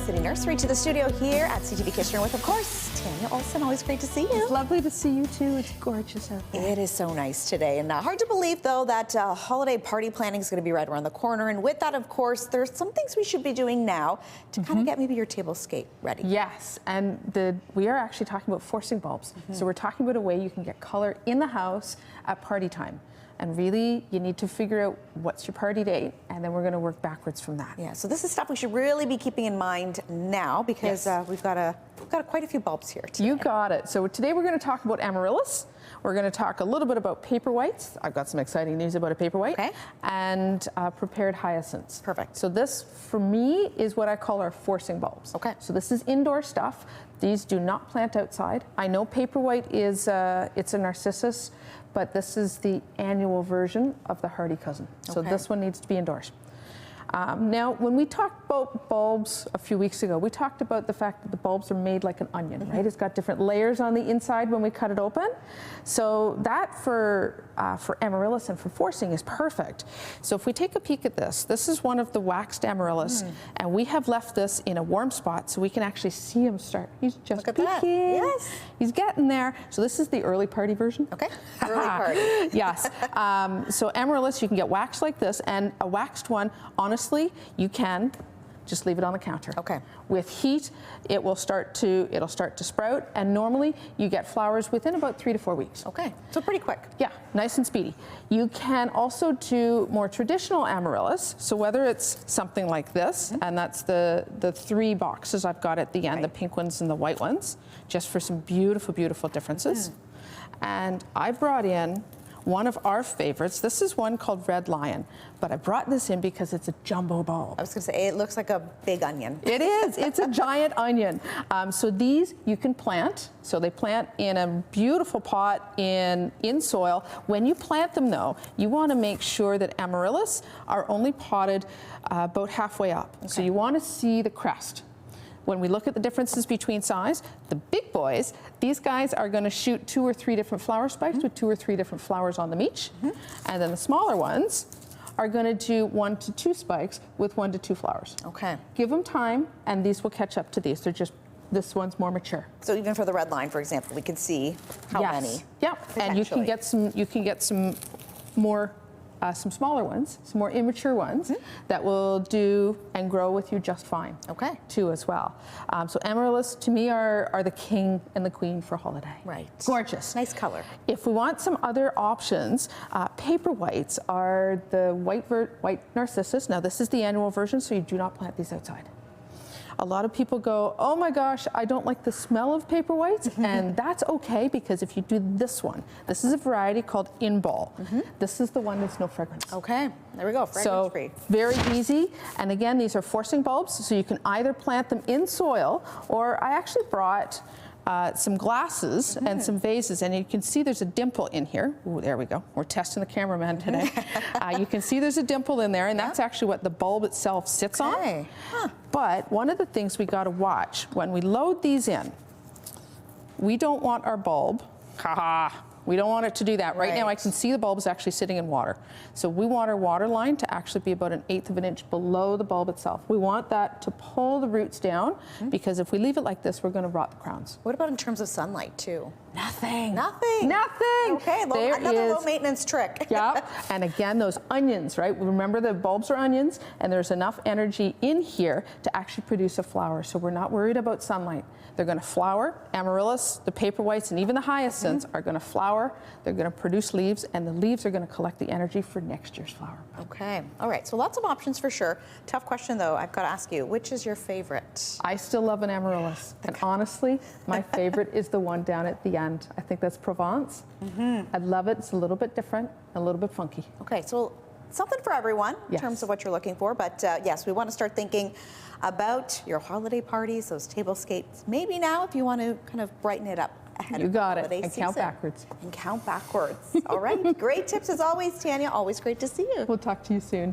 City Nursery to the studio here at CTV Kitchener with, of course, Tanya Olsen. Always great to see you. It's lovely to see you too. It's gorgeous out there. It is so nice today, and hard to believe though that holiday party planning is going to be right around the corner. And with that, of course, there's some things we should be doing now to kind of get maybe your tablescape ready. Yes, and we are actually talking about forcing bulbs. So we're talking about a way you can get color in the house at party time. And really, you need to figure out what's your party date, and then we're going to work backwards from that. Yeah, so this is stuff we should really be keeping in mind now because we've got quite a few bulbs here today. You got it. So today we're going to talk about amaryllis. We're going to talk a little bit about paper whites. I've got some exciting news about a paper white. Okay. And prepared hyacinths. Perfect. So this, for me, is what I call our forcing bulbs. Okay. So this is indoor stuff. These do not plant outside. I know paper white is it's a narcissus, but this is the annual version of the hardy cousin. So this one needs to be indoors. Now, when we talked about bulbs a few weeks ago, we talked about the fact that the bulbs are made like an onion, right? It's got different layers on the inside when we cut it open. So that for amaryllis and for forcing is perfect. So if we take a peek at this, this is one of the waxed amaryllis, and we have left this in a warm spot so we can actually see him start. He's just peeking. Yes. He's getting there. So this is the early party version. Okay, early party. Yes. So amaryllis, you can get waxed like this, and a waxed one, honestly, you can just leave it on the counter. Okay. With heat, it'll start to sprout, and normally you get flowers within about 3 to 4 weeks. Okay, so pretty quick. Yeah, nice and speedy. You can also do more traditional amaryllis. So whether it's something like this, and that's the 3 boxes I've got at the end, the pink ones and the white ones, just for some beautiful, beautiful differences. And I brought in one of our favorites. This is one called Red Lion, but I brought this in because it's a jumbo bulb. I was going to say, it looks like a big onion. It is. It's a giant onion. So these you can plant. So they plant in a beautiful pot in soil. When you plant them, though, you want to make sure that amaryllis are only potted about halfway up. Okay. So you want to see the crest. When we look at the differences between size, the big boys, these guys are going to shoot 2 or 3 different flower spikes with 2 or 3 different flowers on them each. And then the smaller ones are going to do 1 to 2 spikes with 1 to 2 flowers. Okay. Give them time, and these will catch up to these. They're just, this one's more mature. So even for the red line, for example, we can see how many. Yep. And you can get some more. Some smaller ones, some more immature ones that will do and grow with you just fine. Okay. Too as well. So amaryllis to me are the king and the queen for holiday. Right. Gorgeous. Nice color. If we want some other options, paper whites are the white narcissus. Now this is the annual version, so you do not plant these outside. A lot of people go, oh my gosh, I don't like the smell of paper whites, and that's okay because if you do this one, this is a variety called In Ball. This is the one that's no fragrance. Okay, there we go, fragrance free. So very easy, and again, these are forcing bulbs, so you can either plant them in soil, or I actually brought some glasses and some vases, and you can see there's a dimple in here. Ooh, there we go. We're testing the cameraman today. You can see there's a dimple in there, and that's actually what the bulb itself sits on. But one of the things we got to watch when we load these in, we don't want our bulb, we don't want it to do that. Right now I can see the bulb is actually sitting in water. So we want our water line to actually be about 1/8 of an inch below the bulb itself. We want that to pull the roots down because if we leave it like this, we're going to rot the crowns. What about in terms of sunlight too? Nothing. Nothing. Nothing. Okay, another low maintenance trick. Yep. And again, those onions, right? Remember the bulbs are onions, and there's enough energy in here to actually produce a flower. So we're not worried about sunlight. They're going to flower. Amaryllis, the paper whites, and even the hyacinths are going to flower. They're going to produce leaves, and the leaves are going to collect the energy for next year's flower. Okay. All right. So lots of options for sure. Tough question though. I've got to ask you, which is your favorite? I still love an amaryllis, and honestly, my favorite is the one down at the end. I think that's Provence. I love it. It's a little bit different, a little bit funky. Okay. So something for everyone in terms of what you're looking for. But yes, we want to start thinking about your holiday parties, those tablescapes. Maybe now if you want to kind of brighten it up ahead of the holiday season. And count backwards. And count backwards. All right. Great tips as always, Tanya. Always great to see you. We'll talk to you soon.